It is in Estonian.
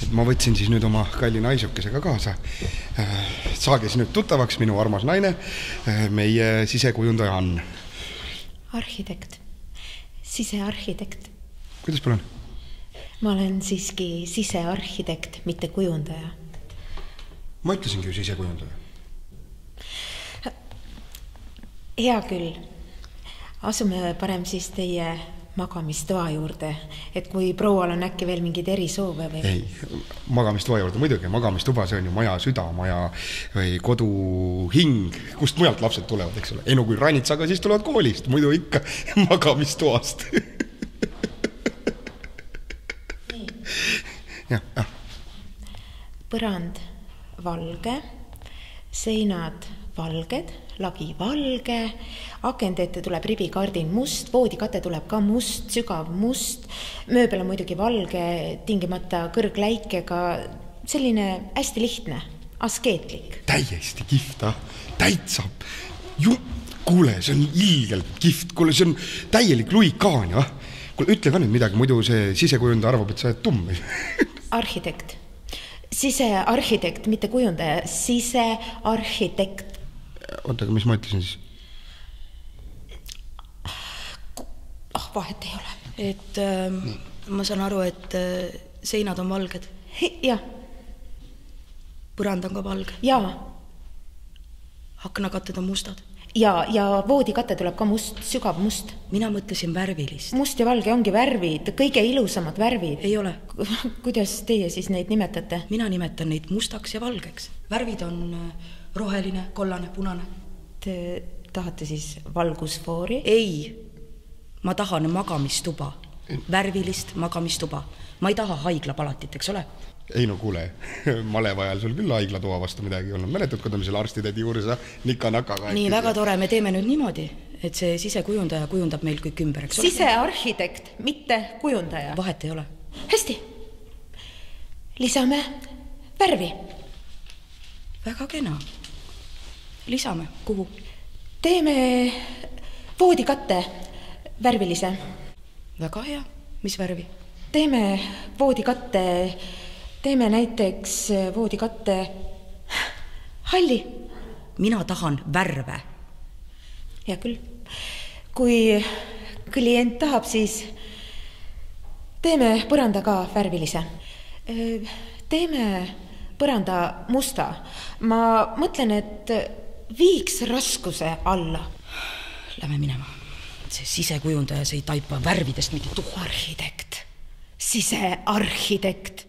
et ma võtsin siis nüüd oma kalli naisukesega kaasa. Saage siis nüüd tuttavaks, minu armas naine, meie sisekujundaja Ann. Arhitekt. Sisearhitekt. Kuidas palun? Ma olen siiski sisearhitekt, mitte kujundaja. Ma ütlesingi ju sisekujundaja. Hea küll. Asume parem siis teie magamistoa juurde, et kui proual on äkki veel mingid erisoove või... Ei, magamistoa juurde muidugi. Magamistuba, see on ju maja süda, maja või kodu hing, kust mujalt lapsed tulevad, eks ole. Ei no kui ranitsaga, siis tulevad koolist, muidu ikka magamistoast. Ja. Põrand valge, seinad valged, lagi valge, akende ette tuleb ribikardin must, voodikate tuleb ka must, sügav must, mööbel on muidugi valge, tingimata kõrgläikega, selline hästi lihtne, askeetlik. Täiesti kihvta, täitsa. Kuule, see on ilgelt kihvt, kuule, see on täielik Louis Kahn, jah. Kuule, ütle ka nüüd midagi, muidu see sisekujundaja arvab, et sa oled tumm. Arhitekt. Sisearhitekt, mitte kujundaja. Sisearhitekt. Oota, aga mis ma ütlesin siis? Vahet ei ole. Et ma saan aru, et seinad on valged. Jah. Põrand on ka valge. Jaa. Aknakatted on mustad. Ja voodikatte tuleb ka must, sügav must. Mina mõtlesin värvilist. Must ja valge ongi värvid, kõige ilusamad värvid. Ei ole. Kuidas teie siis neid nimetate? Mina nimetan neid mustaks ja valgeks. Värvid on roheline, kollane, punane. Te tahate siis valgusfoori? Ei, ma tahan magamistuba. Värvilist magamistuba. Ma ei taha haiglapalatit, eks ole? Ei no kuule, Maleva ajal sul küll haiglatoa vastu midagi olnud. Mäletad, kui ta seal arstidedi juures nika-nakaga. Nii, väga tore, me teeme nüüd niimoodi, et see sisekujundaja kujundab meil kõik ümber, eks ole? Sisearhitekt, mitte kujundaja. Vahet ei ole. Hästi. Lisame värvi. Väga kena. Lisame. Kuhu? Teeme voodikatte värvilise. Väga hea. Mis värvi? Teeme voodikatte, teeme näiteks voodikatte halli. Mina tahan värve. Hea küll. Kui klient tahab, siis teeme põranda ka värvilise. Teeme põranda musta. Ma mõtlen, et viiks raskuse alla. Lähme minema. See sisekujundaja, see ei taipa värvidest mitte tuhu. Arhitekt. Sisearhitekt.